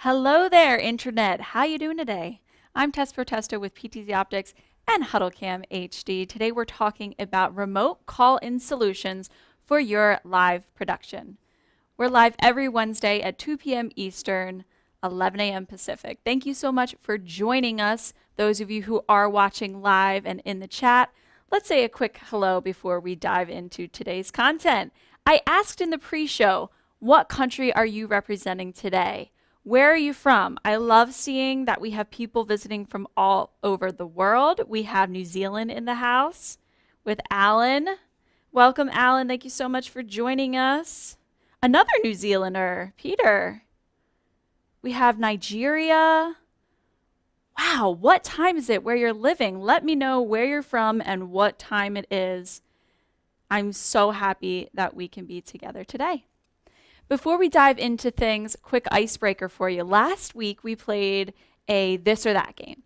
Hello there, Internet. How you doing today? I'm Tess Protesta with PTZOptics and HuddleCam HD. Today we're talking about remote call-in solutions for your live production. We're live every Wednesday at 2 p.m. Eastern, 11 a.m. Pacific. Thank you so much for joining us. Those of you who are watching live and in the chat, let's say a quick hello before we dive into today's content. I asked in the pre-show, what country are you representing today? Where are you from? I love seeing that we have people visiting from all over the world. We have New Zealand in the house with Alan. Welcome, Alan. Thank you so much for joining us. Another New Zealander, Peter. We have Nigeria. Wow, what time is it where you're living? Let me know where you're from and what time it is. I'm so happy that we can be together today. Before we dive into things, quick icebreaker for you. Last week we played a this or that game.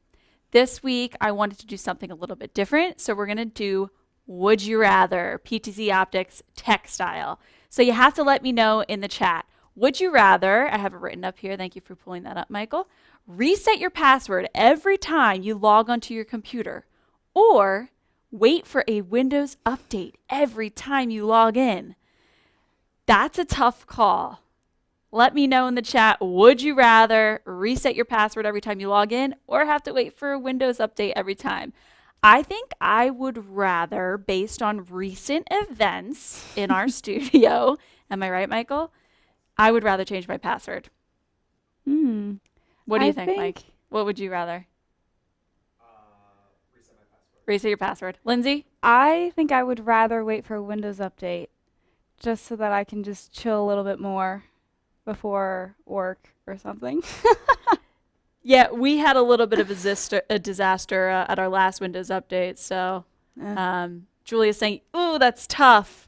This week I wanted to do something a little bit different, so we're going to do Would You Rather, PTZOptics tech style. So you have to let me know in the chat. Would you rather, I have it written up here, thank you for pulling that up, Michael, reset your password every time you log onto your computer, or wait for a Windows update every time you log in? That's a tough call. Let me know in the chat, would you rather reset your password every time you log in or have to wait for a Windows update every time? I think I would rather, based on recent events in our studio, am I right, Michael? I would rather change my password. What do you think, Mike? What would you rather? Reset my password. Reset your password. Lindsay? I think I would rather wait for a Windows update just so that I can just chill a little bit more before work or something. Yeah, we had a little bit of a disaster at our last Windows update. So Julia's saying, ooh, that's tough.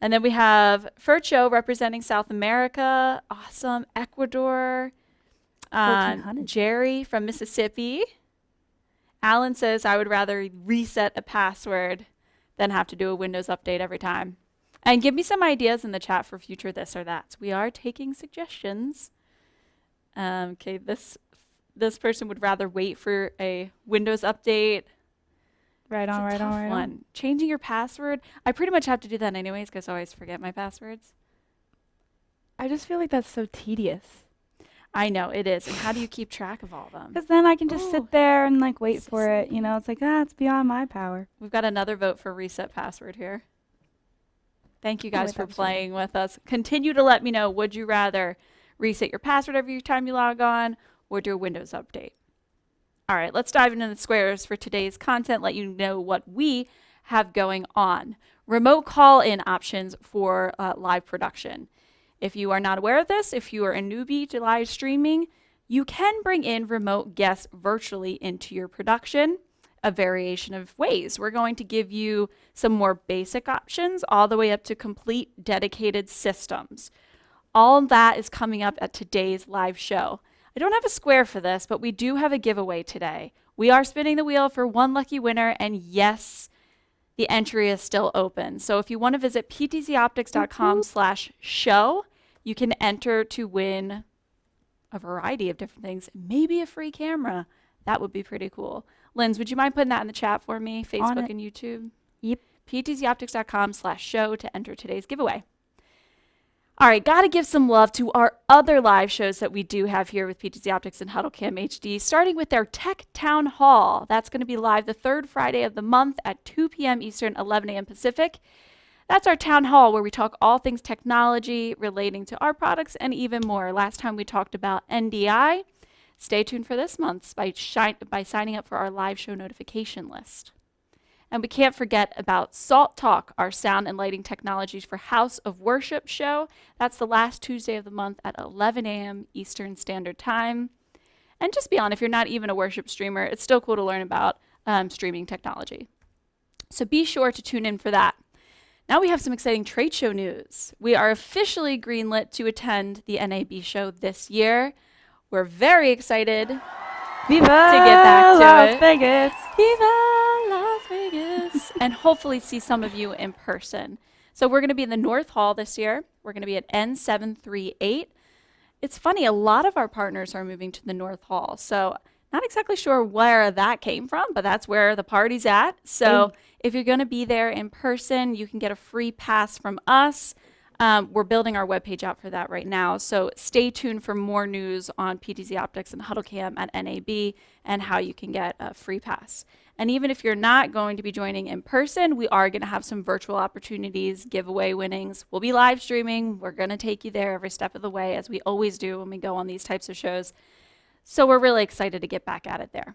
And then we have Fercho representing South America. Awesome. Ecuador. Jerry from Mississippi. Alan says, I would rather reset a password than have to do a Windows update every time. And give me some ideas in the chat for future this or that. We are taking suggestions. Okay, this person would rather wait for a Windows update. Right on. Changing your password. I pretty much have to do that anyways because I always forget my passwords. I just feel like that's so tedious. I know, it is. And how do you keep track of all of them? Because then I can just sit there and like wait for it. You know, it's like, it's beyond my power. We've got another vote for reset password here. Thank you guys for playing with us. Continue to let me know, would you rather reset your password every time you log on or do a Windows update? All right, let's dive into the squares for today's content, let you know what we have going on. Remote call-in options for live production. If you are not aware of this, if you are a newbie to live streaming, you can bring in remote guests virtually into your production. A variation of ways. We're going to give you some more basic options all the way up to complete dedicated systems. All of that is coming up at today's live show. I don't have a square for this, but we do have a giveaway today. We are spinning the wheel for one lucky winner, and yes, the entry is still open. So if you want to visit ptzoptics.com/show, you can enter to win a variety of different things, maybe a free camera. That would be pretty cool. Linz, would you mind putting that in the chat for me? Facebook and YouTube? Yep. ptzoptics.com/show to enter today's giveaway. All right, got to give some love to our other live shows that we do have here with PTZOptics and HuddleCam HD, starting with their Tech Town Hall. That's going to be live the third Friday of the month at 2 p.m. Eastern, 11 a.m. Pacific. That's our town hall where we talk all things technology relating to our products and even more. Last time we talked about NDI. Stay tuned for this month's by signing up for our live show notification list. And we can't forget about Salt Talk, our sound and lighting technologies for House of Worship show. That's the last Tuesday of the month at 11 a.m. Eastern Standard Time. And just beyond, if you're not even a worship streamer, it's still cool to learn about streaming technology. So be sure to tune in for that. Now we have some exciting trade show news. We are officially greenlit to attend the NAB show this year. We're very excited to get back to Las Vegas. Viva Las Vegas. And hopefully see some of you in person. So we're going to be in the North Hall this year. We're going to be at N738. it's funny, a lot of our partners are moving to the North Hall. So not exactly sure where that came from, but that's where the party's at. So Hey. if you're going to be there in person, you can get a free pass from us. We're building our webpage out for that right now. So stay tuned for more news on PTZOptics and HuddleCam at NAB and how you can get a free pass. And even if you're not going to be joining in person, we are going to have some virtual opportunities, giveaway winnings. We'll be live streaming. We're going to take you there every step of the way, as we always do when we go on these types of shows. So we're really excited to get back at it there.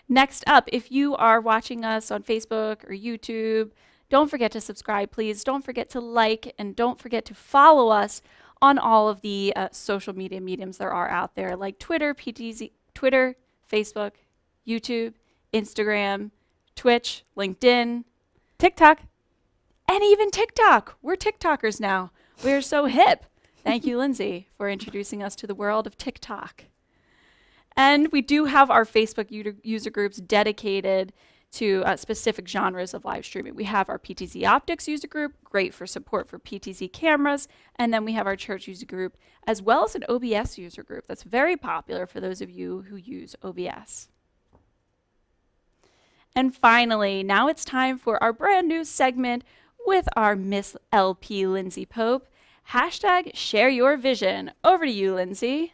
Next up, if you are watching us on Facebook or YouTube, don't forget to subscribe, please. Don't forget to like, and don't forget to follow us on all of the social media mediums there are out there, like Twitter, Twitter, Facebook, YouTube, Instagram, Twitch, LinkedIn, TikTok. and even TikTok. We're TikTokers now. We're so hip. Thank you, Lindsay, for introducing us to the world of TikTok. And we do have our Facebook user groups dedicated to specific genres of live streaming. We have our PTZOptics user group, great for support for PTZ cameras, and then we have our church user group, as well as an OBS user group that's very popular for those of you who use OBS. And finally, now it's time for our brand new segment with our Miss LP Lindsay Pope. Hashtag share your vision. Over to you, Lindsay.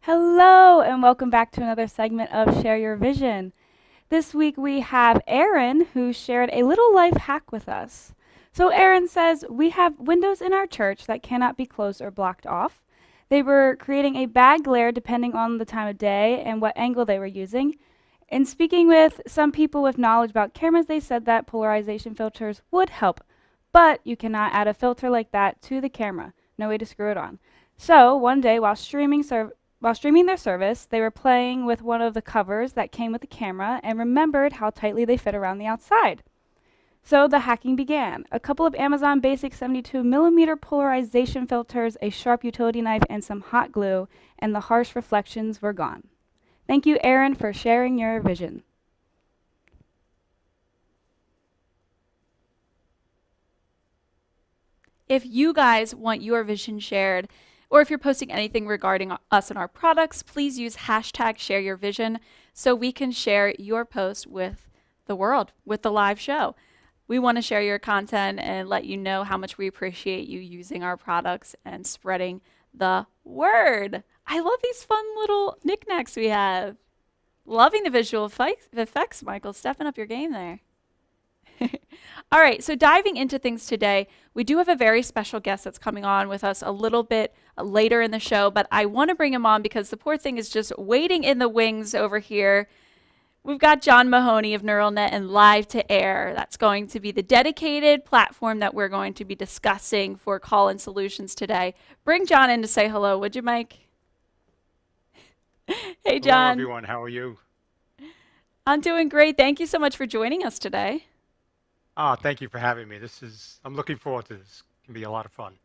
Hello, and welcome back to another segment of Share Your Vision. This week we have Aaron, who shared a little life hack with us. So Aaron says, we have windows in our church that cannot be closed or blocked off. They were creating a bad glare depending on the time of day and what angle they were using. In speaking with some people with knowledge about cameras, they said that polarization filters would help, but you cannot add a filter like that to the camera. No way to screw it on. So one day while streaming their service, they were playing with one of the covers that came with the camera and remembered how tightly they fit around the outside. So the hacking began. A couple of Amazon Basic 72mm polarization filters, a sharp utility knife, and some hot glue, and the harsh reflections were gone. Thank you, Aaron, for sharing your vision. If you guys want your vision shared, or if you're posting anything regarding us and our products, please use hashtag share your vision so we can share your post with the world, with the live show. We want to share your content and let you know how much we appreciate you using our products and spreading the word. I love these fun little knickknacks we have. Loving the visual effects, Michael. Stepping up your game there. All right, so diving into things today, we do have a very special guest that's coming on with us a little bit later in the show, but I want to bring him on because the poor thing is just waiting in the wings over here. We've got John Mahoney of NeuralNet and LiveToAir. That's going to be the dedicated platform that we're going to be discussing for call-in solutions today. Bring John in to say hello, would you, Mike? Hey, John. Hello, everyone. How are you? I'm doing great. Thank you so much for joining us today. Thank you for having me. I'm looking forward to this. It can be a lot of fun.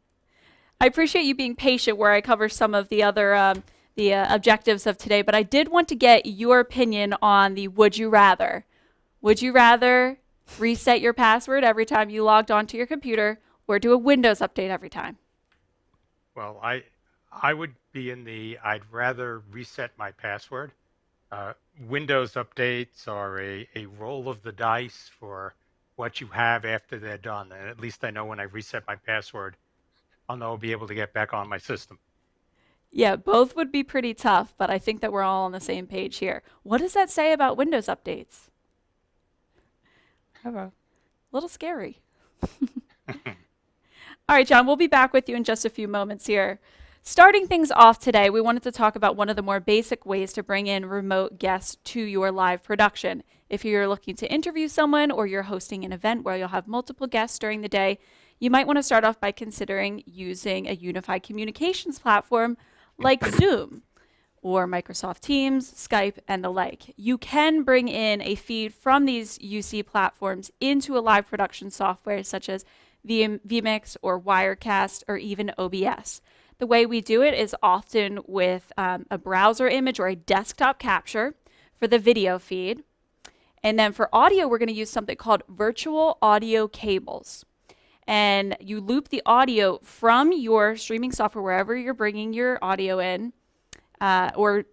I appreciate you being patient where I cover some of the other objectives of today, but I did want to get your opinion on the would you rather. Would you rather reset your password every time you logged onto your computer or do a Windows update every time? Well, I would be in the I'd rather reset my password. Windows updates are a roll of the dice for what you have after they're done. And at least I know when I reset my password, I'll be able to get back on my system. Yeah, both would be pretty tough, but I think that we're all on the same page here. What does that say about Windows updates? A little scary. All right, John, we'll be back with you in just a few moments here. Starting things off today, we wanted to talk about one of the more basic ways to bring in remote guests to your live production. If you're looking to interview someone or you're hosting an event where you'll have multiple guests during the day, you might want to start off by considering using a unified communications platform like Zoom or Microsoft Teams, Skype, and the like. You can bring in a feed from these UC platforms into a live production software such as vMix or Wirecast or even OBS. The way we do it is often with a browser image or a desktop capture for the video feed. And then for audio, we're going to use something called virtual audio cables. And you loop the audio from your streaming software, wherever you're bringing your audio in, or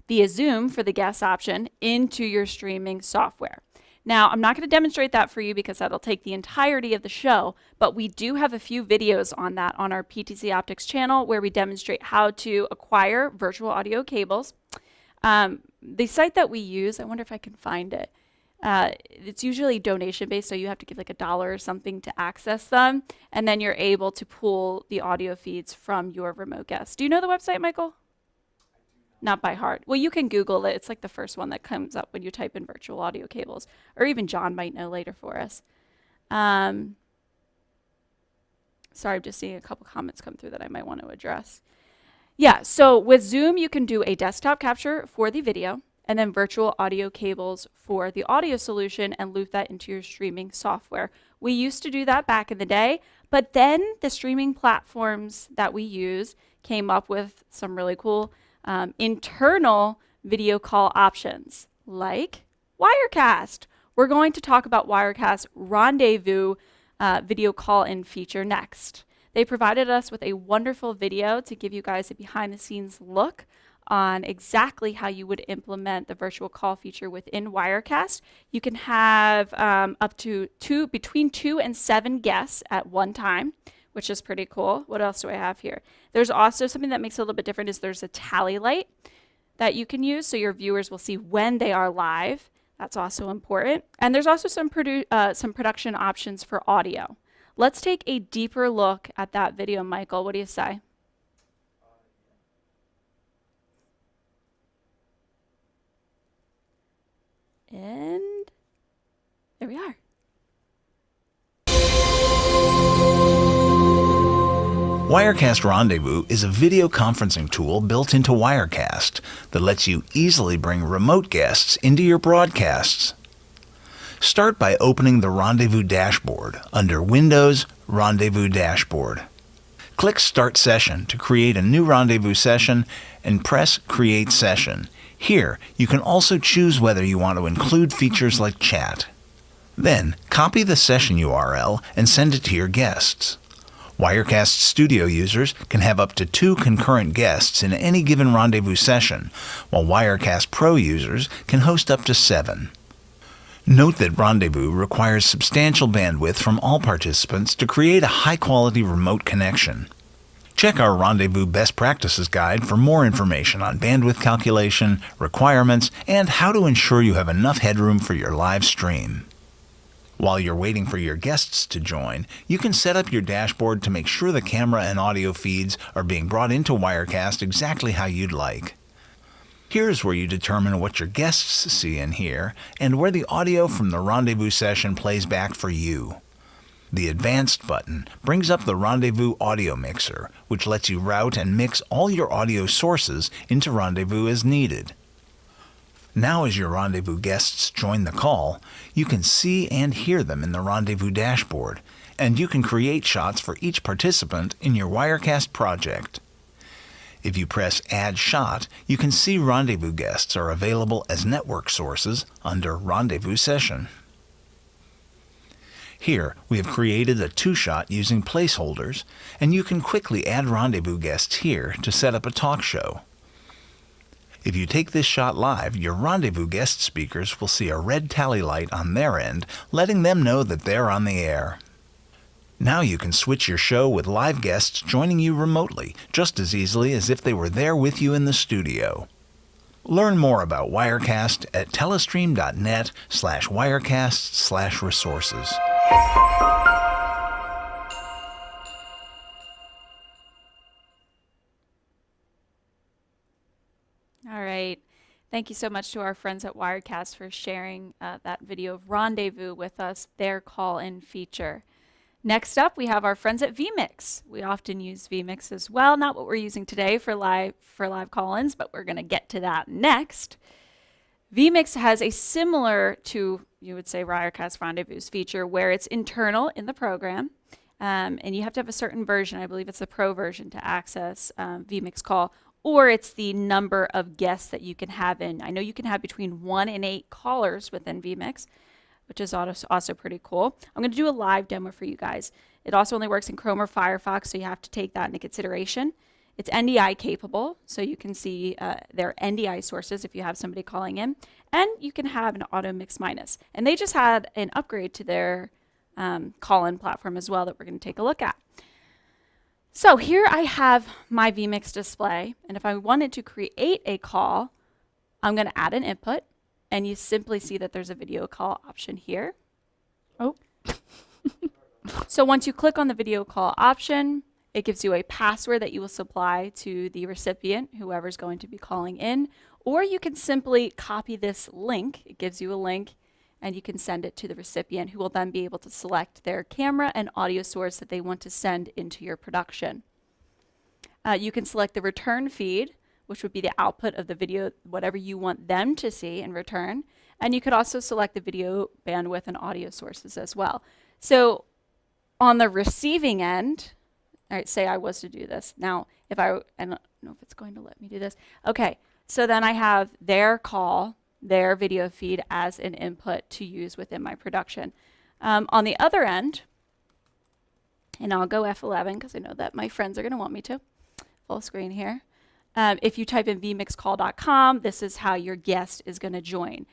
via Zoom for the guest option, into your streaming software. Now, I'm not going to demonstrate that for you because that'll take the entirety of the show, but we do have a few videos on that on our PTZOptics channel where we demonstrate how to acquire virtual audio cables. The site that we use, I wonder if I can find it. It's usually donation based, so you have to give like $1 or something to access them, and then you're able to pull the audio feeds from your remote guests. Do you know the website, Michael? Not by heart. Well, you can Google it. It's like the first one that comes up when you type in virtual audio cables, or even John might know later for us. Sorry, I'm just seeing a couple comments come through that I might want to address. Yeah, so with Zoom, you can do a desktop capture for the video, and then virtual audio cables for the audio solution and loop that into your streaming software. We used to do that back in the day, but then the streaming platforms that we use came up with some really cool internal video call options like Wirecast. We're going to talk about Wirecast Rendezvous video call-in feature next. They provided us with a wonderful video to give you guys a behind-the-scenes look on exactly how you would implement the virtual call feature within Wirecast. You can have up to between 2 and 7 guests at one time, which is pretty cool. What else do I have here? There's also something that makes it a little bit different is there's a tally light that you can use so your viewers will see when they are live. That's also important. And there's also some production options for audio. Let's take a deeper look at that video, Michael. What do you say? And there we are. Wirecast Rendezvous is a video conferencing tool built into Wirecast that lets you easily bring remote guests into your broadcasts. Start by opening the Rendezvous dashboard under Windows, Rendezvous Dashboard. Click Start Session to create a new Rendezvous session and press Create Session. Here, you can also choose whether you want to include features like chat. Then, copy the session URL and send it to your guests. Wirecast Studio users can have up to 2 concurrent guests in any given Rendezvous session, while Wirecast Pro users can host up to 7. Note that Rendezvous requires substantial bandwidth from all participants to create a high-quality remote connection. Check our Rendezvous Best Practices Guide for more information on bandwidth calculation, requirements, and how to ensure you have enough headroom for your live stream. While you're waiting for your guests to join, you can set up your dashboard to make sure the camera and audio feeds are being brought into Wirecast exactly how you'd like. Here's where you determine what your guests see and hear, and where the audio from the Rendezvous session plays back for you. The Advanced button brings up the Rendezvous audio mixer, which lets you route and mix all your audio sources into Rendezvous as needed. Now as your Rendezvous guests join the call, you can see and hear them in the Rendezvous dashboard, and you can create shots for each participant in your Wirecast project. If you press Add Shot, you can see Rendezvous guests are available as network sources under Rendezvous Session. Here, we have created a 2-shot using placeholders, and you can quickly add Rendezvous guests here to set up a talk show. If you take this shot live, your Rendezvous guest speakers will see a red tally light on their end, letting them know that they're on the air. Now you can switch your show with live guests joining you remotely, just as easily as if they were there with you in the studio. Learn more about Wirecast at telestream.net/Wirecast/resources. All right. Thank you so much to our friends at Wirecast for sharing that video of Rendezvous with us, their call-in feature. Next up, we have our friends at vMix. We often use vMix as well. Not what we're using today for live call-ins, but we're going to get to that next. vMix has a similar to, you would say, Wirecast Rendezvous feature where it's internal in the program, and you have to have a certain version. I believe it's the Pro version to access vMix Call, or it's the number of guests that you can have in. I know you can have between 1 and 8 callers within vMix, which is also pretty cool. I'm going to do a live demo for you guys. It also only works in Chrome or Firefox, so you have to take that into consideration. It's NDI capable, so you can see their NDI sources if you have somebody calling in, and you can have an auto mix minus. And they just had an upgrade to their call-in platform as well that we're going to take a look at. So here I have my vMix display, and if I wanted to create a call, I'm going to add an input, and you simply see that there's a video call option here. Oh. So once you click on the video call option, it gives you a password that you will supply to the recipient, whoever's going to be calling in, or you can simply copy this link. It gives you a link, and you can send it to the recipient, who will then be able to select their camera and audio source that they want to send into your production. You can select the return feed, which would be the output of the video, whatever you want them to see in return. And you could also select the video bandwidth and audio sources as well. So on the receiving end, all right, say I was to do this. Now, I don't know if it's going to let me do this. Okay, so then I have their call, their video feed as an input to use within my production. On the other end, and I'll go F11 because I know that my friends are going to want me to, full screen here. If you type in vmixcall.com, this is how your guest is going to join.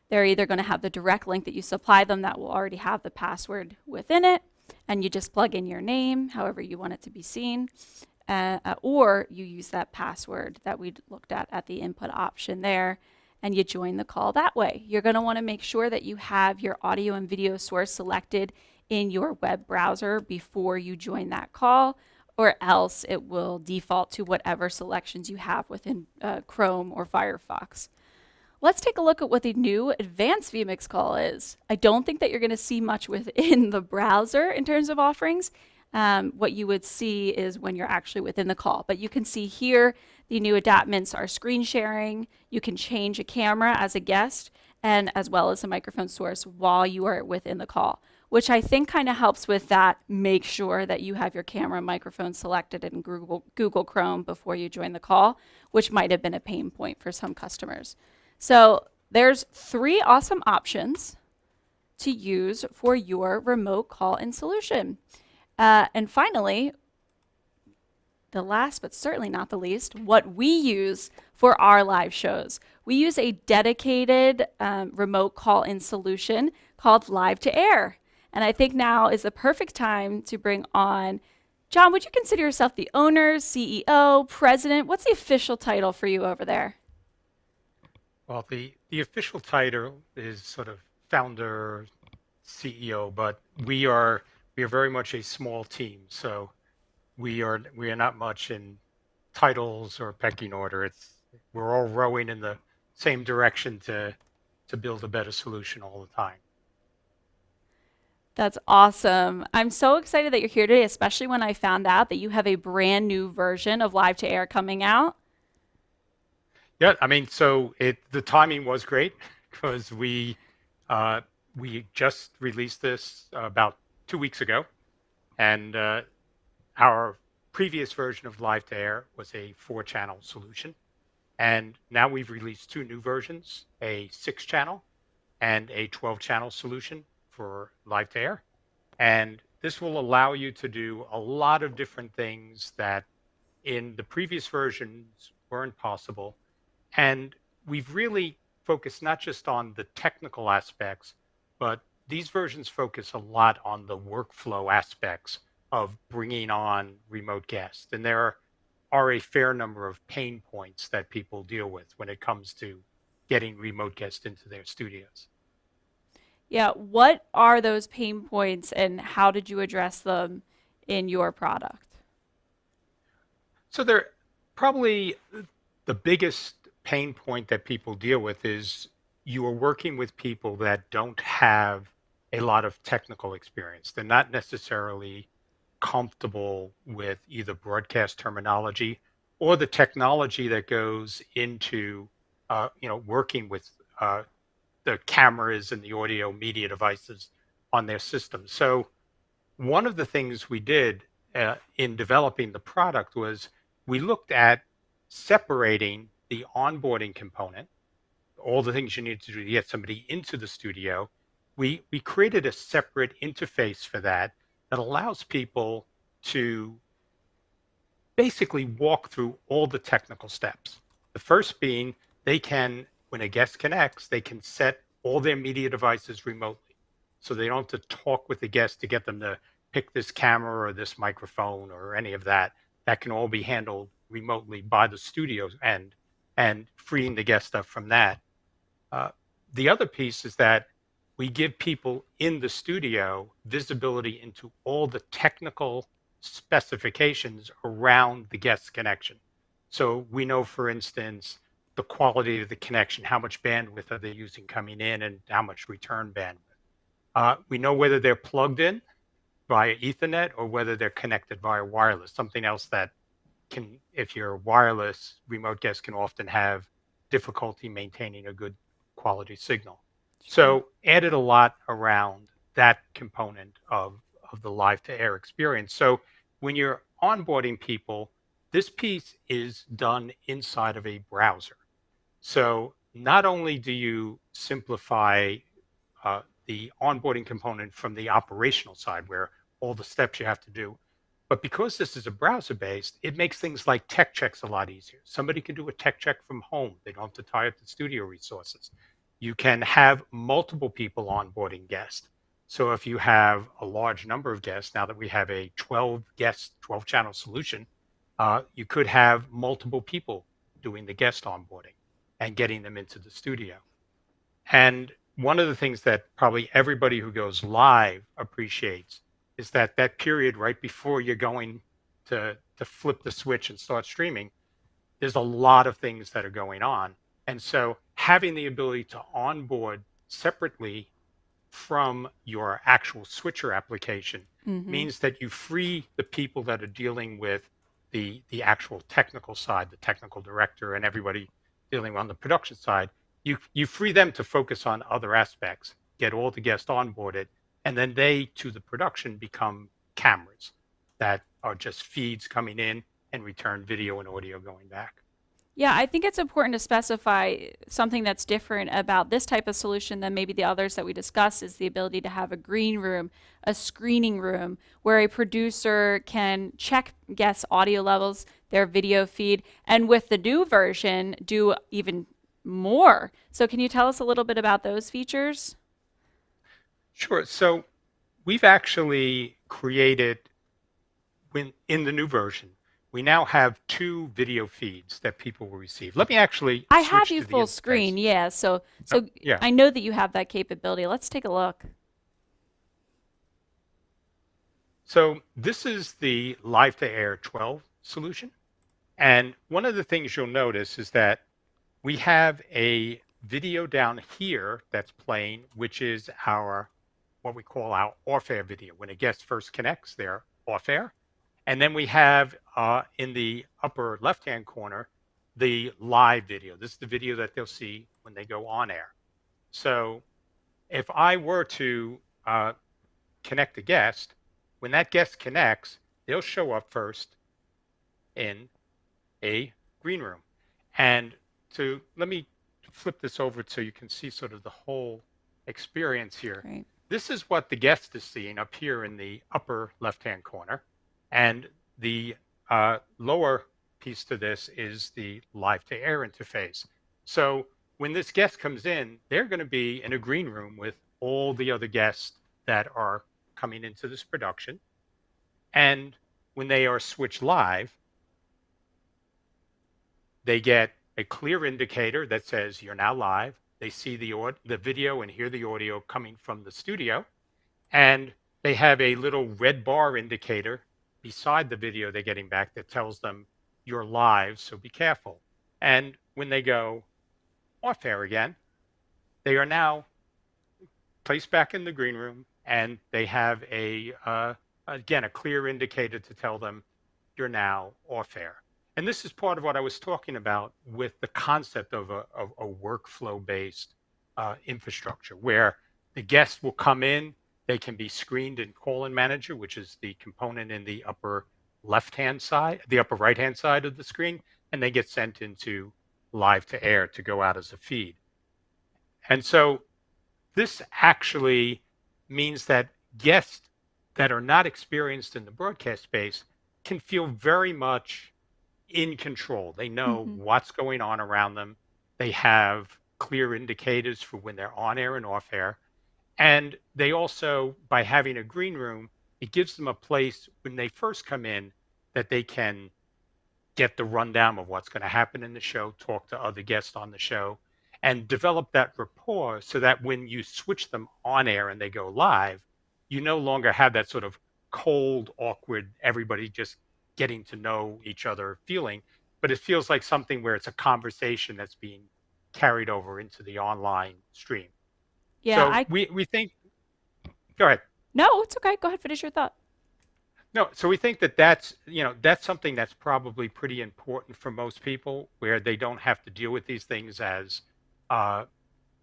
They're either going to have the direct link that you supply them that will already have the password within it, and you just plug in your name, however you want it to be seen, or you use that password that we looked at the input option there, and you join the call that way. You're going to want to make sure that you have your audio and video source selected in your web browser before you join that call, or else it will default to whatever selections you have within Chrome or Firefox. Let's take a look at what the new advanced vMix call is. I don't think that you're going to see much within the browser in terms of offerings. What you would see is when you're actually within the call. But you can see here the new adaptments are screen sharing. You can change a camera as a guest, and as well as a microphone source while you are within the call, which I think kind of helps with that. Make sure that you have your camera and microphone selected in Google Chrome before you join the call, which might have been a pain point for some customers. So there's 3 awesome options to use for your remote call-in solution. And finally, the last but certainly not the least, what we use for our live shows. We use a dedicated remote call-in solution called LiveToAir. And I think now is the perfect time to bring on John. Would you consider yourself the owner, CEO, president? What's the official title for you over there? Well, the official title is sort of founder, CEO, but we are very much a small team, so we are not much in titles or pecking order. We're all rowing in the same direction to build a better solution all the time. That's awesome. I'm so excited that you're here today, especially when I found out that you have a brand new version of LiveToAir coming out. Yeah, I mean, so the timing was great because we just released this about 2 weeks ago, and our previous version of LiveToAir was a 4-channel solution, and now we've released 2 new versions, a 6-channel and a 12-channel solution for LiveToAir, and this will allow you to do a lot of different things that in the previous versions weren't possible. And we've really focused not just on the technical aspects, but these versions focus a lot on the workflow aspects of bringing on remote guests. And there are a fair number of pain points that people deal with when it comes to getting remote guests into their studios. Yeah, what are those pain points and how did you address them in your product? So they're probably the biggest pain point that people deal with is you are working with people that don't have a lot of technical experience. They're not necessarily comfortable with either broadcast terminology or the technology that goes into working with the cameras and the audio media devices on their system. So one of the things we did in developing the product was we looked at separating the onboarding component, all the things you need to do to get somebody into the studio. We created a separate interface for that allows people to basically walk through all the technical steps. The first being they can, when a guest connects, they can set all their media devices remotely. So they don't have to talk with the guest to get them to pick this camera or this microphone or any of that. That can all be handled remotely by the studio end and freeing the guest up from that. The other piece is that we give people in the studio visibility into all the technical specifications around the guest connection. So we know, for instance, the quality of the connection, how much bandwidth are they using coming in and how much return bandwidth. We know whether they're plugged in via Ethernet or whether they're connected via wireless, something else that can, if you're wireless, remote guests can often have difficulty maintaining a good quality signal. So added a lot around that component of the live-to-air experience. So when you're onboarding people, this piece is done inside of a browser. So not only do you simplify the onboarding component from the operational side, where all the steps you have to do, but because this is a browser-based, it makes things like tech checks a lot easier. Somebody can do a tech check from home. They don't have to tie up the studio resources. You can have multiple people onboarding guests. So if you have a large number of guests, now that we have a 12-channel solution, you could have multiple people doing the guest onboarding and getting them into the studio. And one of the things that probably everybody who goes live appreciates is that that period right before you're going to flip the switch and start streaming, there's a lot of things that are going on. And so having the ability to onboard separately from your actual switcher application means that you free the people that are dealing with the actual technical side, the technical director and everybody dealing on the production side. You free them to focus on other aspects, get all the guests onboarded, and then they, to the production, become cameras that are just feeds coming in and return video and audio going back. Yeah, I think it's important to specify something that's different about this type of solution than maybe the others that we discussed is the ability to have a green room, a screening room, where a producer can check guests' audio levels, their video feed, and with the new version, do even more. So can you tell us a little bit about those features? Sure. So we've actually created, in the new version, we now have 2 video feeds that people will receive. Let me actually I have switch you to the full interface. screen, yeah. So yeah. I know that you have that capability. Let's take a look. So this is the LiveToAir 12 solution. And one of the things you'll notice is that we have a video down here that's playing, which is what we call our off-air video. When a guest first connects, they're off-air. And then we have in the upper left-hand corner, the live video. This is the video that they'll see when they go on air. So if I were to connect a guest, when that guest connects, they'll show up first in a green room. And let me flip this over so you can see sort of the whole experience here. Great. This is what the guest is seeing up here in the upper left-hand corner. And the lower piece to this is the live-to-air interface. So when this guest comes in, they're going to be in a green room with all the other guests that are coming into this production. And when they are switched live, they get a clear indicator that says you're now live. They see the video and hear the audio coming from the studio. And they have a little red bar indicator beside the video they're getting back that tells them you're live, so be careful. And when they go off air again, they are now placed back in the green room, and they have again, a clear indicator to tell them you're now off air. And this is part of what I was talking about with the concept of a workflow-based infrastructure, where the guests will come in, they can be screened in Call-in Manager, which is the component in the upper left-hand side, the upper right-hand side of the screen. and they get sent into LiveToAir to go out as a feed. And so this actually means that guests that are not experienced in the broadcast space can feel very much in control. They know Mm-hmm. what's going on around them. They have clear indicators for when they're on air and off air. And they also, by having a green room, it gives them a place when they first come in that they can get the rundown of what's going to happen in the show, talk to other guests on the show, and develop that rapport so that when you switch them on air and they go live, you no longer have that sort of cold, awkward, everybody just getting to know each other feeling, but it feels like something where it's a conversation that's being carried over into the online stream. Yeah, So we think, go ahead. no, it's okay. Go ahead, finish your thought. No, so we think that that's something that's probably pretty important for most people, where they don't have to deal with these things uh,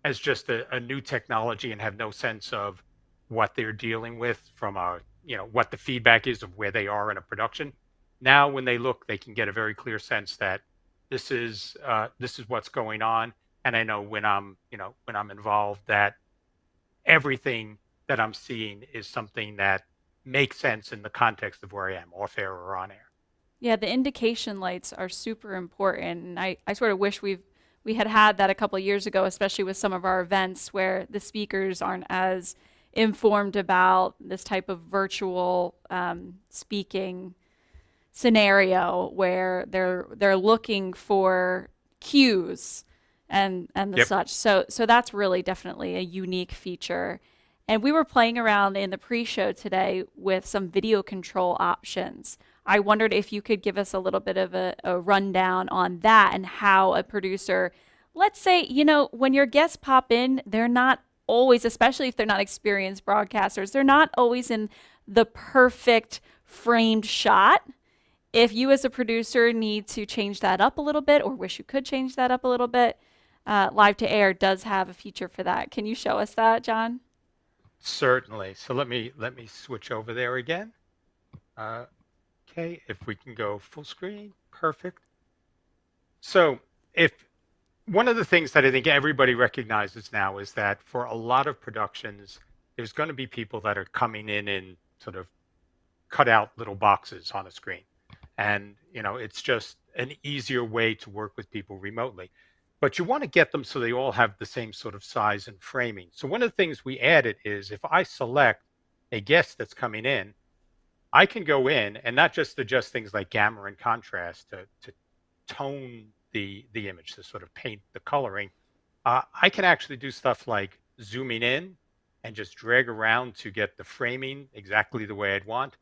as just a new technology and have no sense of what they're dealing with from what the feedback is of where they are in a production. Now, when they look, they can get a very clear sense that this is what's going on, and I know when I'm involved that everything that I'm seeing is something that makes sense in the context of where I am, off air or on air. Yeah, the indication lights are super important, and I sort of wish we had that a couple of years ago, especially with some of our events where the speakers aren't as informed about this type of virtual speaking scenario where they're looking for cues and the Yep. such. So that's really definitely a unique feature. And we were playing around in the pre-show today with some video control options. I wondered if you could give us a little bit of a rundown on that and how a producer, let's say, when your guests pop in, they're not always, especially if they're not experienced broadcasters, they're not always in the perfect framed shot. If you as a producer need to change that up a little bit or wish you could change that up a little bit, LiveToAir does have a feature for that. Can you show us that, John? Certainly. So let me switch over there again. Okay, if we can go full screen, perfect. So if one of the things that I think everybody recognizes now is that for a lot of productions, there's going to be people that are coming in sort of cut out little boxes on a screen. And, it's just an easier way to work with people remotely. But you want to get them so they all have the same sort of size and framing. So one of the things we added is if I select a guest that's coming in, I can go in and not just adjust things like gamma and contrast to tone the image, to sort of paint the coloring. I can actually do stuff like zooming in and just drag around to get the framing exactly the way I'd want.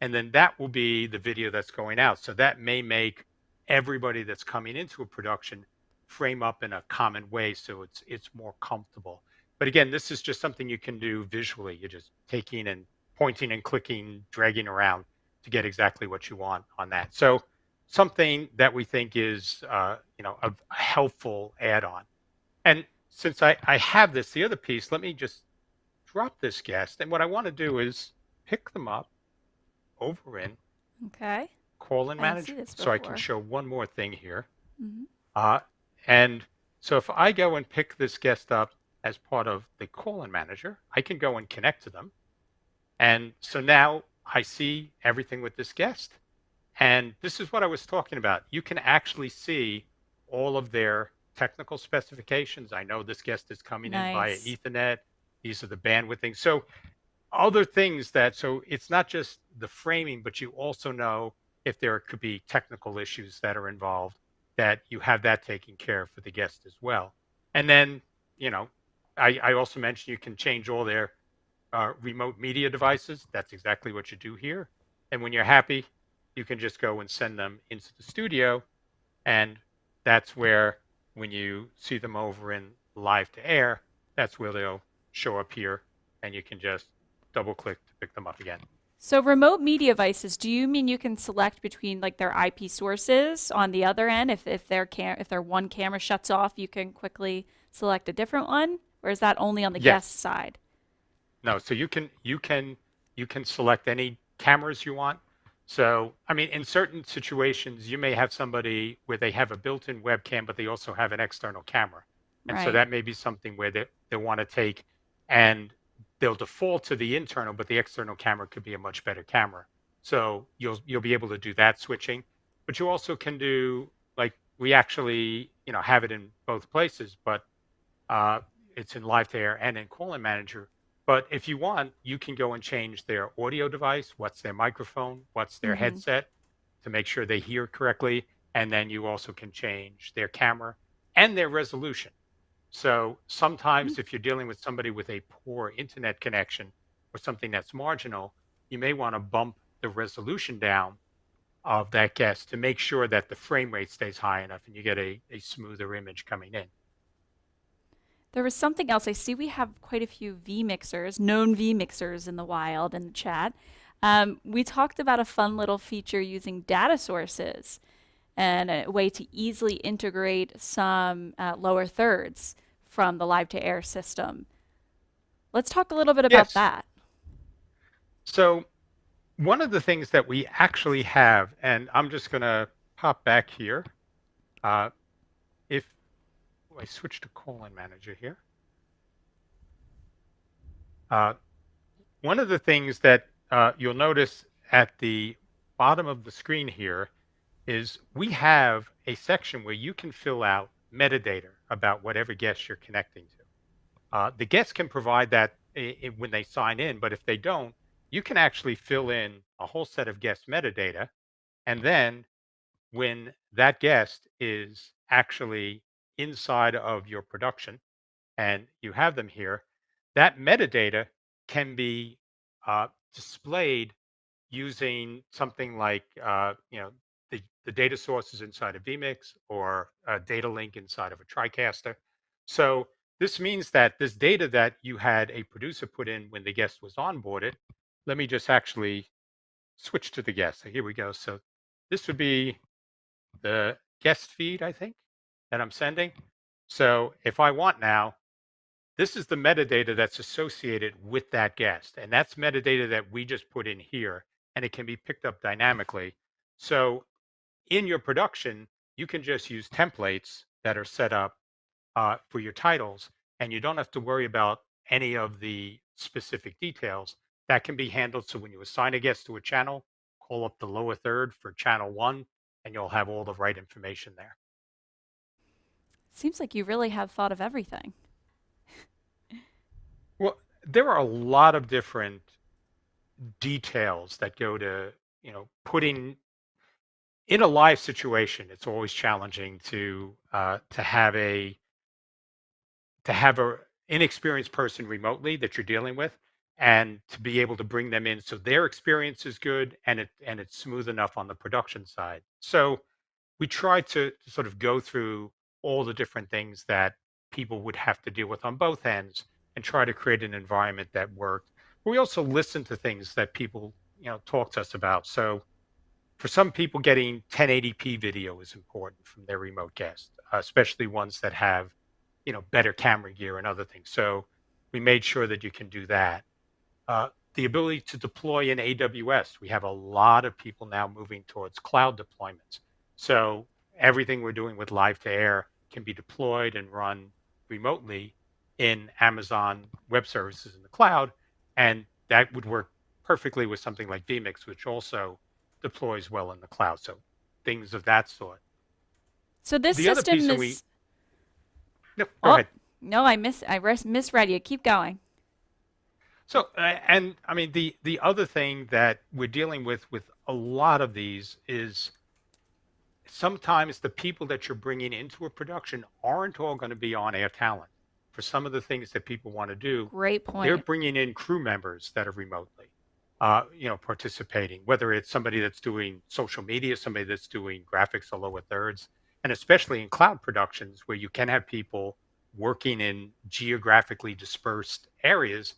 And then that will be the video that's going out. So that may make everybody that's coming into a production frame up in a common way so it's more comfortable. But again, this is just something you can do visually. You're just taking and pointing and clicking, dragging around to get exactly what you want on that. So something that we think is a helpful add-on. And since I have this, the other piece, let me just drop this guest. And what I want to do is pick them up over in Okay. Call-in I didn't see Manager. this So I can before. show one more thing here. Mm-hmm. And so if I go and pick this guest up as part of the Call-in Manager, I can go and connect to them. And so now I see everything with this guest. And this is what I was talking about. You can actually see all of their technical specifications. I know this guest is coming in via Nice. Ethernet. These are the bandwidth things. So other things so it's not just the framing, but you also know if there could be technical issues that are involved, that you have that taken care of for the guest as well. And then, I also mentioned you can change all their remote media devices. That's exactly what you do here. And when you're happy, you can just go and send them into the studio. And that's where, when you see them over in LiveToAir, that's where they'll show up here. And you can just double click to pick them up again. So remote media devices, do you mean you can select between like their IP sources on the other end? If their one camera shuts off, you can quickly select a different one, or is that only on the Yes. guest side? No, so you can select any cameras you want. So, I mean, in certain situations, you may have somebody where they have a built-in webcam, but they also have an external camera. And so Right. that may be something where they want to take and they'll default to the internal, but the external camera could be a much better camera. So you'll be able to do that switching. But you also can do like we actually, have it in both places, but uh, it's in LiveToAir and in Call-in Manager. But if you want, you can go and change their audio device, what's their microphone, what's their Hmm. headset to make sure they hear correctly. And then you also can change their camera and their resolution. So sometimes if you're dealing with somebody with a poor internet connection or something that's marginal, you may want to bump the resolution down of that guest to make sure that the frame rate stays high enough and you get a smoother image coming in. There was something else. I see we have quite a few vMixers, known vMixers in the wild in the chat. We talked about a fun little feature using data sources and a way to easily integrate some lower thirds from the live to air system. Let's talk a little bit about Yes. that. So one of the things that we actually have, and I'm just going to pop back here. Uh, if I switch to Call-in Manager here, uh, one of the things that you'll notice at the bottom of the screen here is we have a section where you can fill out metadata about whatever guest you're connecting to. The guests can provide that when they sign in, but if they don't, you can actually fill in a whole set of guest metadata. And then when that guest is actually inside of your production and you have them here, that metadata can be displayed using something like the data sources inside of vMix or a data link inside of a TriCaster. So this means that this data that you had a producer put in when the guest was onboarded, let me just actually switch to the guest. So here we go. So this would be the guest feed, I think, that I'm sending. So if I want now, this is the metadata that's associated with that guest. And that's metadata that we just put in here, and it can be picked up dynamically. So in your production, you can just use templates that are set up for your titles, and you don't have to worry about any of the specific details. That can be handled. So when you assign a guest to a channel, call up the lower third for channel one, and you'll have all the right information there. Seems like you really have thought of everything. Well, there are a lot of different details that go to, putting in a live situation. It's always challenging to have a inexperienced person remotely that you're dealing with and to be able to bring them in so their experience is good and it's smooth enough on the production side. So we try to sort of go through all the different things that people would have to deal with on both ends and try to create an environment that worked. But we also listen to things that people, talk to us about. So for some people, getting 1080p video is important from their remote guest, especially ones that have, better camera gear and other things. So we made sure that you can do that. The ability to deploy in AWS. We have a lot of people now moving towards cloud deployments. So everything we're doing with Live to Air can be deployed and run remotely in Amazon Web Services in the cloud. And that would work perfectly with something like vMix, which also deploys well in the cloud. So things of that sort. So this The other piece, system and we, is. no, go Oh ahead. no, misread you. Keep going. So, and I mean, the other thing that we're dealing with a lot of these is sometimes the people that you're bringing into a production aren't all going to be on air talent. For some of the things that people want to do, Great they're point. bringing in crew members that are remotely, participating, whether it's somebody that's doing social media, somebody that's doing graphics or lower thirds, and especially in cloud productions where you can have people working in geographically dispersed areas,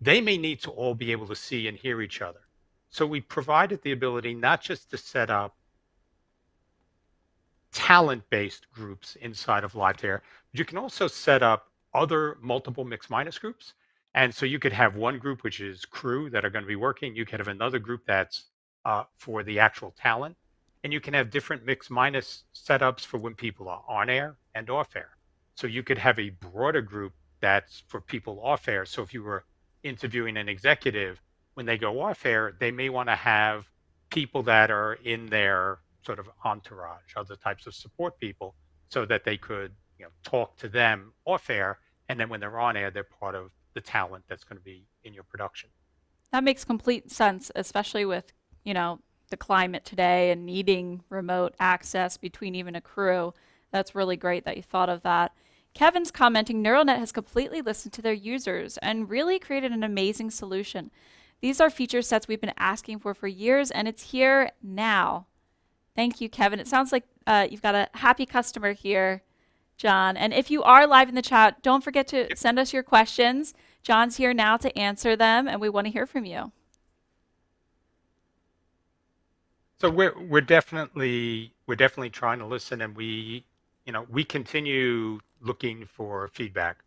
they may need to all be able to see and hear each other. So we provided the ability not just to set up talent-based groups inside of LiveToAir, but you can also set up other multiple mix minus groups. And so you could have one group which is crew that are going to be working. You could have another group that's for the actual talent. And you can have different mix minus setups for when people are on air and off air. So you could have a broader group that's for people off air. So if you were interviewing an executive, when they go off air, they may want to have people that are in their sort of entourage, other types of support people, so that they could, talk to them off air. And then when they're on air, they're part of the talent that's going to be in your production. That makes complete sense, especially with, the climate today and needing remote access between even a crew. That's really great that you thought of that. Kevin's commenting, NeuralNet has completely listened to their users and really created an amazing solution. These are feature sets we've been asking for years, and it's here now. Thank you, Kevin. It sounds like you've got a happy customer here, John. And if you are live in the chat, don't forget to send us your questions. John's here now to answer them, and we want to hear from you. So we're definitely trying to listen, and we continue looking for feedback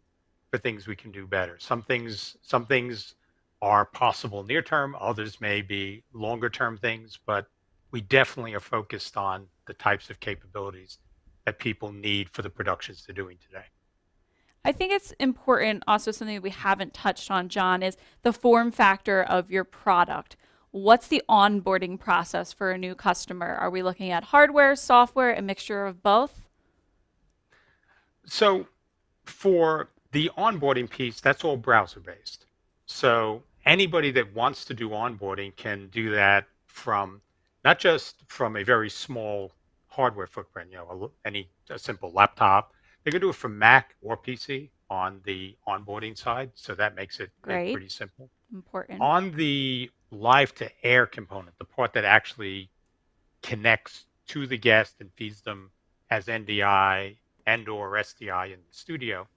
for things we can do better. Some things are possible near term, others may be longer term things, but we definitely are focused on the types of capabilities that people need for the productions they're doing today. I think it's important, also something that we haven't touched on, John, is the form factor of your product. What's the onboarding process for a new customer? Are we looking at hardware, software, a mixture of both? So for the onboarding piece, that's all browser based. So anybody that wants to do onboarding can do that from not just from a very small hardware footprint, a simple laptop. They can do it from Mac or PC on the onboarding side. So that makes it Great. pretty simple. Important. On the live-to-air component, the part that actually connects to the guest and feeds them as NDI and or SDI in the studio,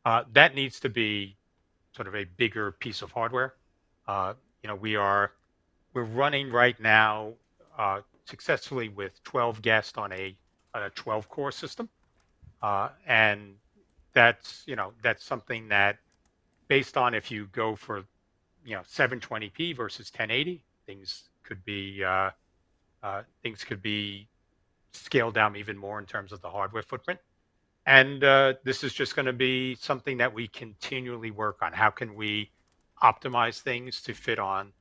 that needs to be sort of a bigger piece of hardware. We're running right now successfully with 12 guests on a 12-core system, and that's something that, based on if you go for 720p versus 1080, things could be scaled down even more in terms of the hardware footprint. And this is just going to be something that we continually work on. How can we optimize things to fit on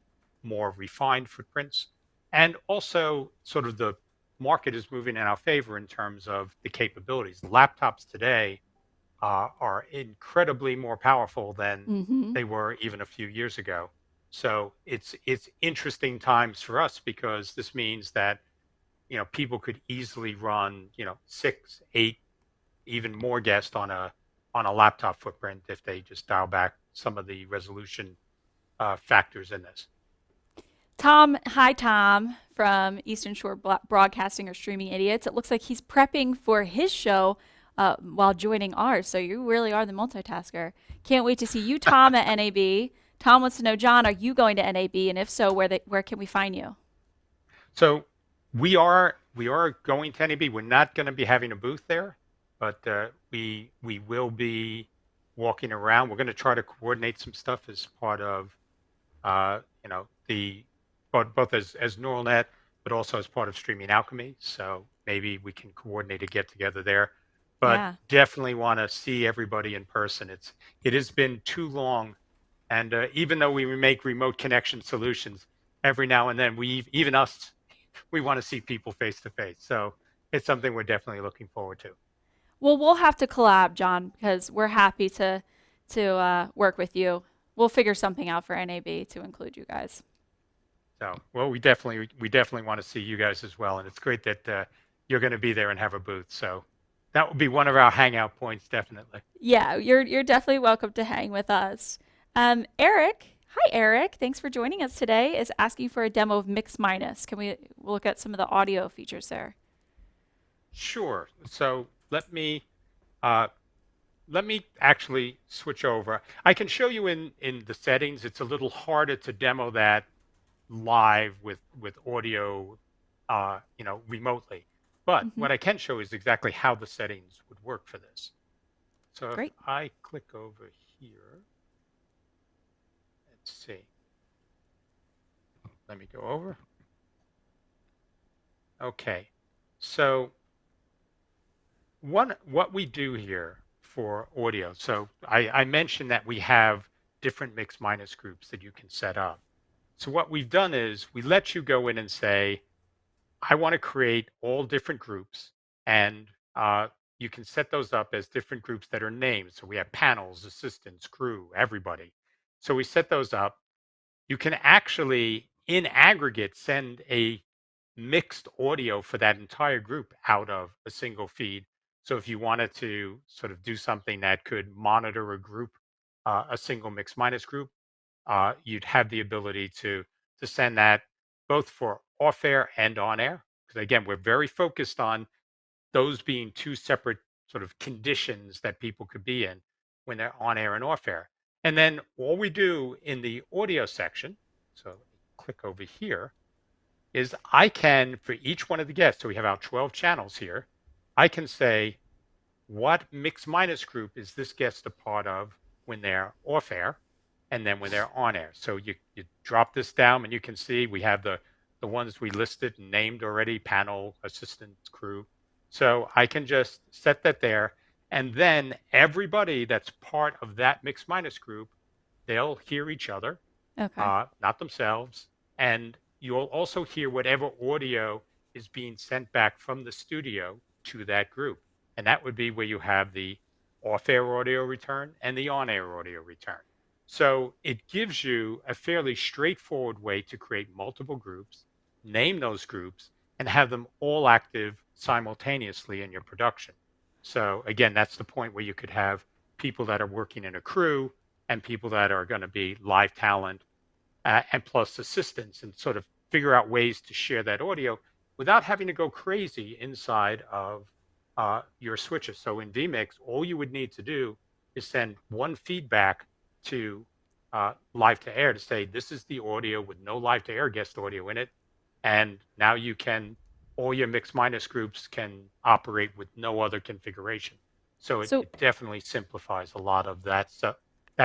more refined footprints? And also, sort of the market is moving in our favor in terms of the capabilities. Laptops today are incredibly more powerful than they were even a few years ago. So it's interesting times for us, because this means that people could easily run 6, 8, even more guests on a laptop footprint if they just dial back some of the resolution factors in this. Tom, hi Tom from Eastern Shore Broadcasting or Streaming Idiots. It looks like he's prepping for his show while joining ours. So you really are the multitasker. Can't wait to see you, Tom, at NAB. Tom wants to know, John, are you going to NAB? And if so, where can we find you? So we are going to NAB. We're not going to be having a booth there, but we will be walking around. We're going to try to coordinate some stuff as part of both as NeuralNet, but also as part of Streaming Alchemy. So maybe we can coordinate a get together there. But definitely want to see everybody in person. It has been too long, and even though we make remote connection solutions, every now and then we want to see people face to face. So it's something we're definitely looking forward to. Well, we'll have to collab, John, because we're happy to work with you. We'll figure something out for NAB to include you guys. So, well, we definitely want to see you guys as well, and it's great that you're going to be there and have a booth. So that will be one of our hangout points, definitely. Yeah, you're definitely welcome to hang with us. Eric, hi Eric, thanks for joining us today. Is asking for a demo of Mix Minus. Can we look at some of the audio features there? Sure. So let me actually switch over. I can show you in the settings. It's a little harder to demo that live with audio, remotely. But what I can show is exactly how the settings would work for this. So if I click over here, let's see. Let me go over. Okay. So what we do here for audio, so I mentioned that we have different mix minus groups that you can set up. So what we've done is we let you go in and say, I want to create all different groups, and you can set those up as different groups that are named. So we have panels, assistants, crew, everybody. So we set those up. You can actually, in aggregate, send a mixed audio for that entire group out of a single feed. So if you wanted to sort of do something that could monitor a group, a single mix minus group, you'd have the ability to send that both for off air and on air. Because again, we're very focused on those being two separate sort of conditions that people could be in when they're on air and off air. And then all we do in the audio section, so let me click over here, is I can, for each one of the guests, so we have our 12 channels here, I can say, what mix minus group is this guest a part of when they're off air and then when they're on air? So you drop this down and you can see we have the ones we listed and named already, panel, assistants, crew. So I can just set that there. And then everybody that's part of that mix minus group, they'll hear each other, Okay. not themselves. And you'll also hear whatever audio is being sent back from the studio to that group. And that would be where you have the off-air audio return and the on-air audio return. So it gives you a fairly straightforward way to create multiple groups, name those groups, and have them all active simultaneously in your production. So again, that's the point where you could have people that are working in a crew and people that are going to be live talent and plus assistants, and sort of figure out ways to share that audio without having to go crazy inside of your switches. So in vMix, all you would need to do is send one feedback to LiveToAir to say, this is the audio with no LiveToAir guest audio in it. And now you can, all your mix minus groups can operate with no other configuration. So it definitely simplifies a lot of that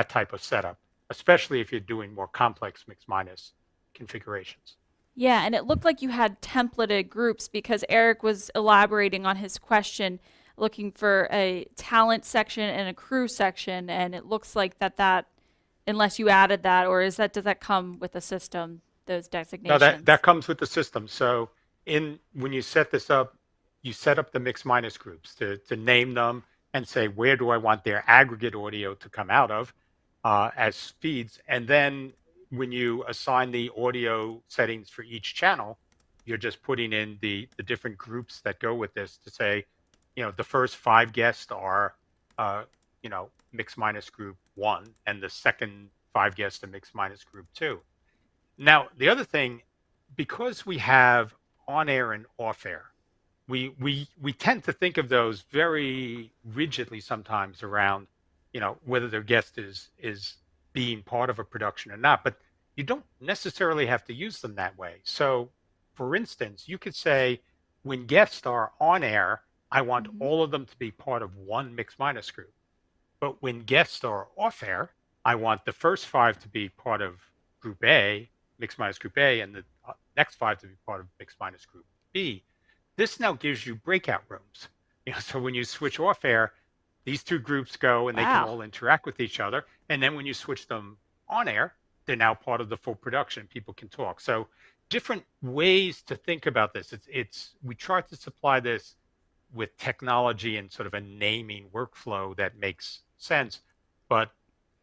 type of setup, especially if you're doing more complex mix minus configurations. Yeah, and it looked like you had templated groups because Eric was elaborating on his question, looking for a talent section and a crew section, and it looks like that unless you added that, or does that come with the system, those designations? No, that comes with the system. So when you set this up, you set up the mix minus groups to name them and say, where do I want their aggregate audio to come out of as feeds? And then when you assign the audio settings for each channel, you're just putting in the different groups that go with this to say, the first 5 guests are, mix minus group 1, and the second 5 guests are mix minus group 2. Now, the other thing, because we have on air and off air, we tend to think of those very rigidly sometimes around, whether their guest is being part of a production or not, but you don't necessarily have to use them that way. So for instance, you could say, when guests are on air, I want all of them to be part of one mix minus group. But when guests are off air, I want the first 5 to be part of group A, mix minus group A, and the next 5 to be part of mix minus group B. This now gives you breakout rooms. So when you switch off air, these 2 groups go and they can all interact with each other. And then when you switch them on air, they're now part of the full production. People can talk. So different ways to think about this. We try to supply this with technology and sort of a naming workflow that makes sense, but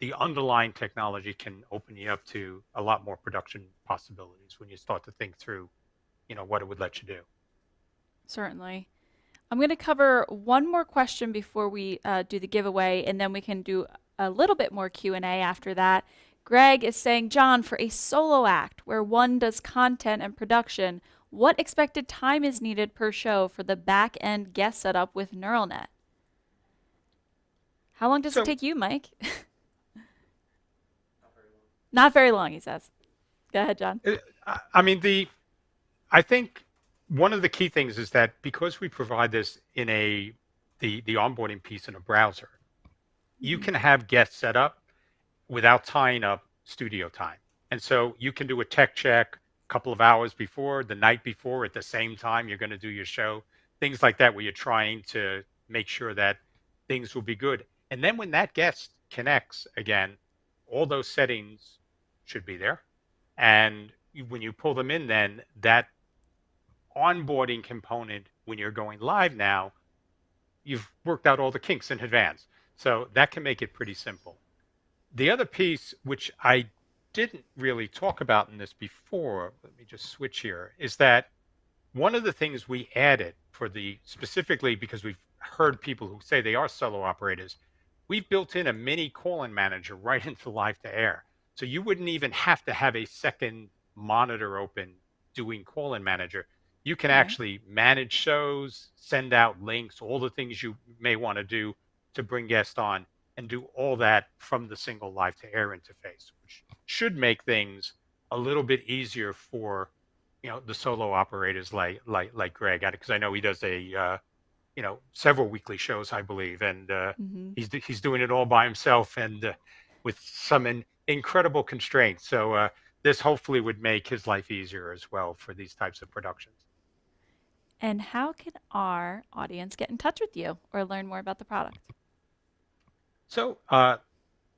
the underlying technology can open you up to a lot more production possibilities when you start to think through, what it would let you do. Certainly. I'm going to cover one more question before we do the giveaway, and then we can do a little bit more Q&A after that. Greg is saying, John, for a solo act where one does content and production, what expected time is needed per show for the back-end guest setup with neural net? How long does it take you, Mike? Not very long, he says. Go ahead, John. I think one of the key things is that because we provide this in the onboarding piece in a browser, you can have guests set up without tying up studio time. And so you can do a tech check, couple of hours before, the night before, at the same time you're going to do your show, things like that, where you're trying to make sure that things will be good. And then when that guest connects again, all those settings should be there. And when you pull them in, then that onboarding component, when you're going live now, you've worked out all the kinks in advance. So that can make it pretty simple. The other piece, which I didn't really talk about in this before, let me just switch here, is that one of the things we added for the, specifically because we've heard people who say they are solo operators, we've built in a mini call-in manager right into LiveToAir. So you wouldn't even have to have a second monitor open doing call-in manager. You can actually manage shows, send out links, all the things you may want to do to bring guests on, and do all that from the single LiveToAir interface, which should make things a little bit easier for, you know, the solo operators like Greg, because I know he does a you know, several weekly shows, I believe, and he's doing it all by himself and with some incredible constraints. So this hopefully would make his life easier as well for these types of productions. And how can our audience get in touch with you or learn more about the product? So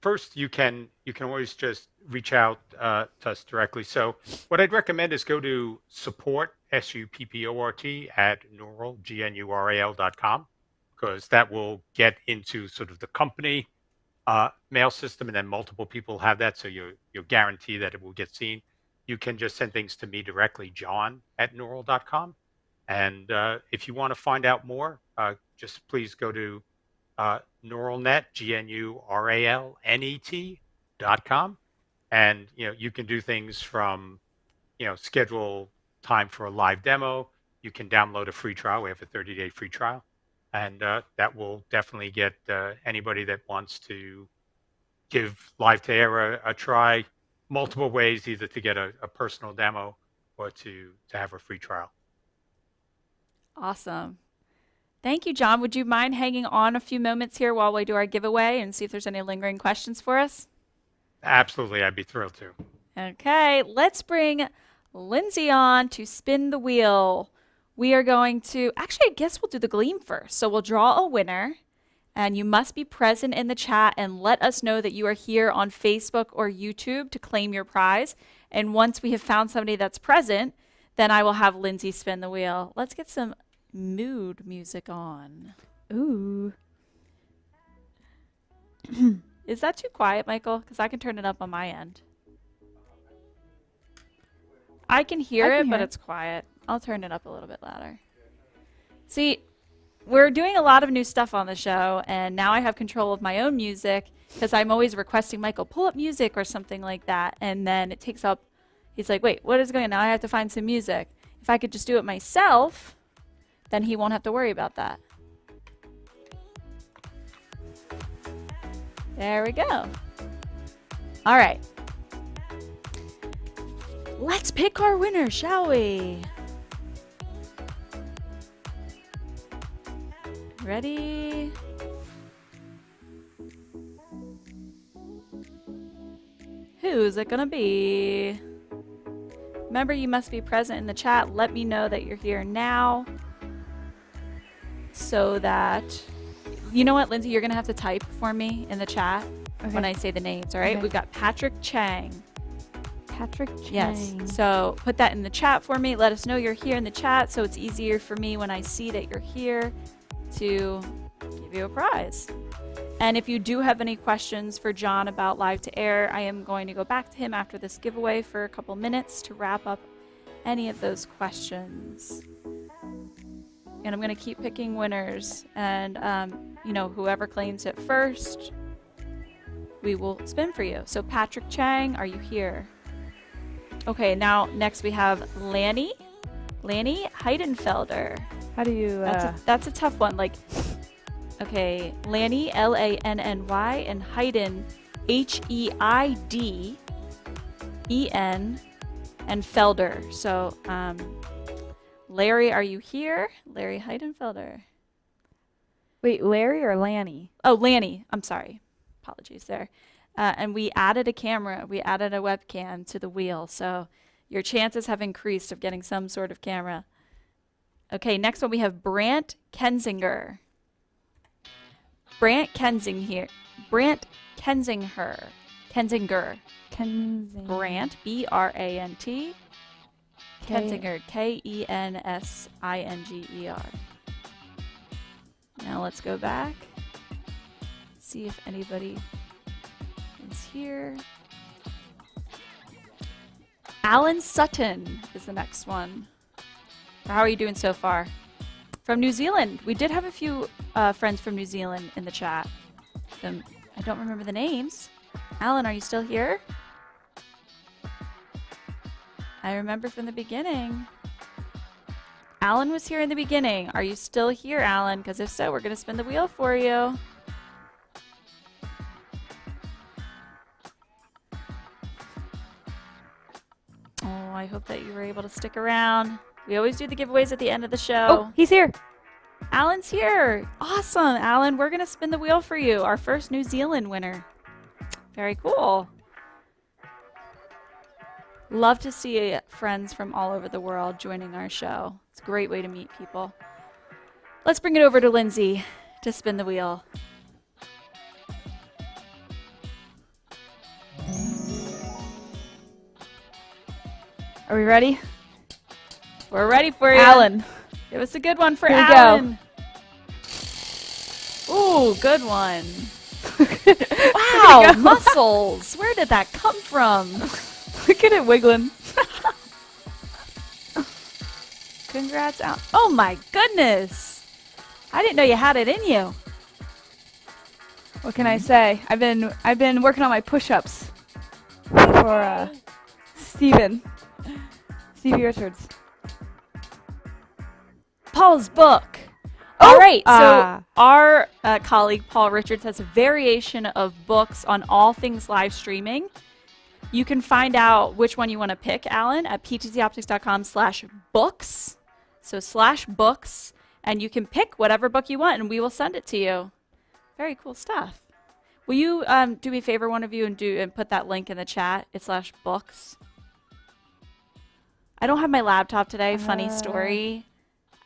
first, you can always just reach out to us directly. So what I'd recommend is go to support, SUPPORT, at Neural, GNURAL.com, because that will get into sort of the company mail system, and then multiple people have that, so you'll guarantee that it will get seen. You can just send things to me directly, John at Neural.com. And if you want to find out more, just please go to NeuralNet, GNURALNET.com. And, you know, you can do things from, you know, schedule time for a live demo. You can download a free trial. We have a 30-day free trial. And that will definitely get anybody that wants to give LiveToAir a try, multiple ways, either to get a personal demo or to have a free trial. Awesome. Thank you, John. Would you mind hanging on a few moments here while we do our giveaway and see if there's any lingering questions for us? Absolutely. I'd be thrilled to. Okay, let's bring Lindsay on to spin the wheel. We are going to, actually, I guess we'll do the Gleam first. So we'll draw a winner, and you must be present in the chat and let us know that you are here on Facebook or YouTube to claim your prize. And once we have found somebody that's present, then I will have Lindsay spin the wheel. Let's get some mood music on. Ooh. Is that too quiet, Michael? Because I can turn it up on my end. I can hear it, but it's quiet. I'll turn it up a little bit louder. See, we're doing a lot of new stuff on the show, and now I have control of my own music because I'm always requesting Michael, pull up music or something like that, and then it takes up, he's like, wait, what is going on? Now I have to find some music. If I could just do it myself, then he won't have to worry about that. There we go. All right. Let's pick our winner, shall we? Ready? Who's it gonna be? Remember, you must be present in the chat. Let me know that you're here now so that, you know what, Lindsay, you're gonna have to type for me in the chat when I say the names, all right? Okay. We've got Patrick Chang. Patrick Chang. Yes, so put that in the chat for me. Let us know you're here in the chat so it's easier for me when I see that you're here to give you a prize. And if you do have any questions for John about LiveToAir, I am going to go back to him after this giveaway for a couple minutes to wrap up any of those questions. And I'm going to keep picking winners. And, you know, whoever claims it first, we will spin for you. So Patrick Chang, are you here? Okay, now next we have Lanny Heidenfelder. How do you... That's a tough one. Like, okay, Lanny, L-A-N-N-Y, and Heiden, H-E-I-D-E-N, and Felder. So, Larry, are you here? Larry Heidenfelder. Wait, Larry or Lanny? Oh, Lanny. I'm sorry. Apologies there. And we added a camera. We added a webcam to the wheel. So your chances have increased of getting some sort of camera. Okay, next one we have Brant Kensinger. Brant Kensinger. Brant Kensinger. Kensinger. Brant, B-R-A-N-T. Kensinger, K-E-N-S-I-N-G-E-R. Now let's go back. See if anybody is here. Alan Sutton is the next one. How are you doing so far? From New Zealand. We did have a few friends from New Zealand in the chat. I don't remember the names. Alan, are you still here? I remember from the beginning. Alan was here in the beginning. Are you still here, Alan? Because if so, we're going to spin the wheel for you. Oh, I hope that you were able to stick around. We always do the giveaways at the end of the show. Oh, he's here. Alan's here. Awesome, Alan. We're going to spin the wheel for you. Our first New Zealand winner. Very cool. Love to see friends from all over the world joining our show. It's a great way to meet people. Let's bring it over to Lindsay to spin the wheel. Are we ready? We're ready for you. Alan. It was a good one for Here we Alan. Ooh, good one. Wow, muscles. Where did that come from? Look at it wiggling. Congrats, Alan. Oh my goodness. I didn't know you had it in you. What can I say? I've been working on my push-ups for Stevie Richards. Paul's book. Oh, All right, so our colleague Paul Richards has a variation of books on all things live streaming. You can find out which one you want to pick, Alan, at ptzoptics.com/books. So /books, and you can pick whatever book you want, and we will send it to you. Very cool stuff. Will you do me a favor, one of you, and put that link in the chat? It's /books. I don't have my laptop today. Funny story.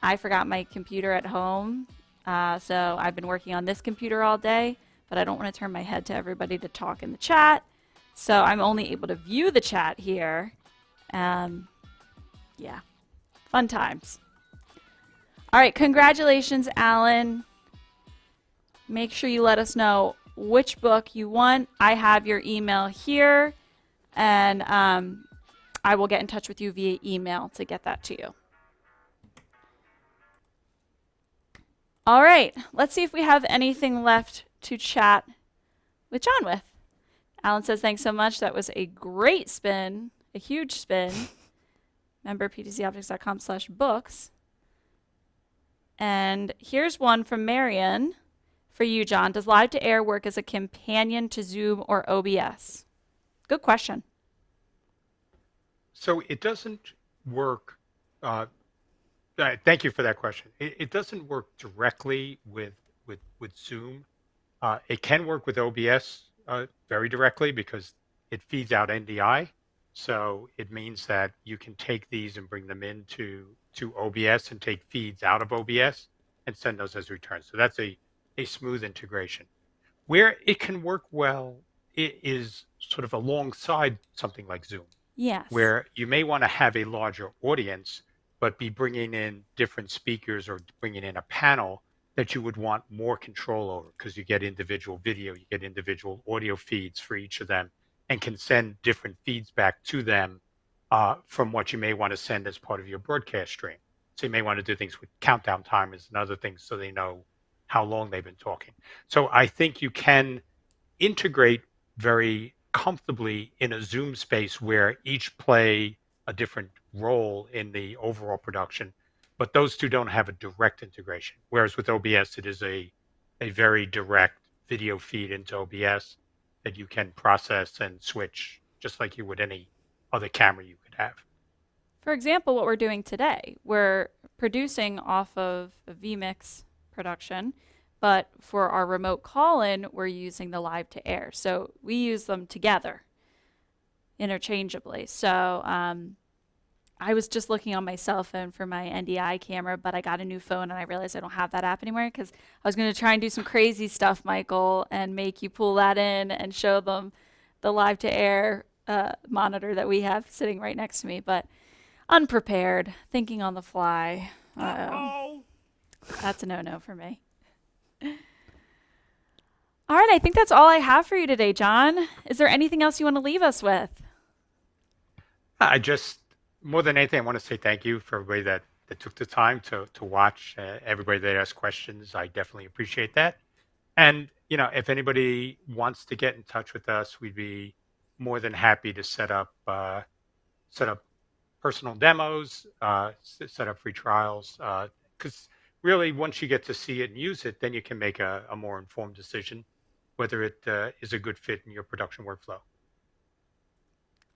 I forgot my computer at home, so I've been working on this computer all day, but I don't want to turn my head to everybody to talk in the chat, so I'm only able to view the chat here. Yeah, fun times. All right, congratulations, Alan. Make sure you let us know which book you want. I have your email here, and I will get in touch with you via email to get that to you. All right, let's see if we have anything left to chat with John with. Alan says, thanks so much. That was a great spin, a huge spin. Remember, ptzoptics.com/books. And here's one from Marion for you, John. Does LiveToAir work as a companion to Zoom or OBS? Good question. So it doesn't work. Thank you for that question. It doesn't work directly with Zoom. It can work with OBS very directly because it feeds out NDI. So it means that you can take these and bring them into OBS and take feeds out of OBS and send those as returns. So that's a smooth integration. Where it can work well, it is sort of alongside something like Zoom. Yes. Where you may want to have a larger audience, but be bringing in different speakers or bringing in a panel that you would want more control over, because you get individual video, you get individual audio feeds for each of them, and can send different feeds back to them from what you may want to send as part of your broadcast stream. So you may want to do things with countdown timers and other things so they know how long they've been talking. So I think you can integrate very comfortably in a Zoom space where each play a different role in the overall production, but those two don't have a direct integration. Whereas with OBS, it is a very direct video feed into OBS that you can process and switch just like you would any other camera you could have. For example, what we're doing today, we're producing off of a vMix production, but for our remote call-in, we're using the LiveToAir. So we use them together interchangeably. So I was just looking on my cell phone for my NDI camera, but I got a new phone and I realized I don't have that app anymore because I was going to try and do some crazy stuff, Michael, and make you pull that in and show them the LiveToAir monitor that we have sitting right next to me, but unprepared, thinking on the fly. That's a no-no for me. All right, I think that's all I have for you today, John. Is there anything else you want to leave us with? I just, more than anything, I want to say thank you for everybody that took the time to watch, everybody that asked questions. I definitely appreciate that. And, if anybody wants to get in touch with us, we'd be more than happy to set up personal demos, set up free trials. Because really, once you get to see it and use it, then you can make a more informed decision whether it is a good fit in your production workflow.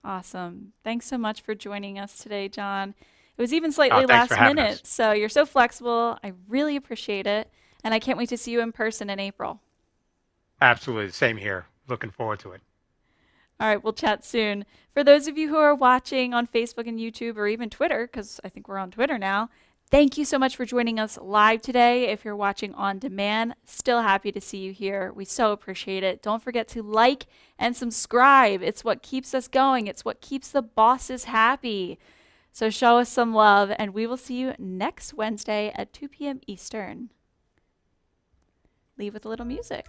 Awesome. Thanks so much for joining us today, John. It was even slightly Thanks last for having minute, us. so you're so flexible. I really appreciate it, and I can't wait to see you in person in April. Absolutely. Same here. Looking forward to it. All right, we'll chat soon. For those of you who are watching on Facebook and YouTube or even Twitter, because I think we're on Twitter now, thank you so much for joining us live today. If you're watching on demand, still happy to see you here. We so appreciate it. Don't forget to like and subscribe. It's what keeps us going. It's what keeps the bosses happy. So show us some love, and we will see you next Wednesday at 2 p.m. Eastern. Leave with a little music.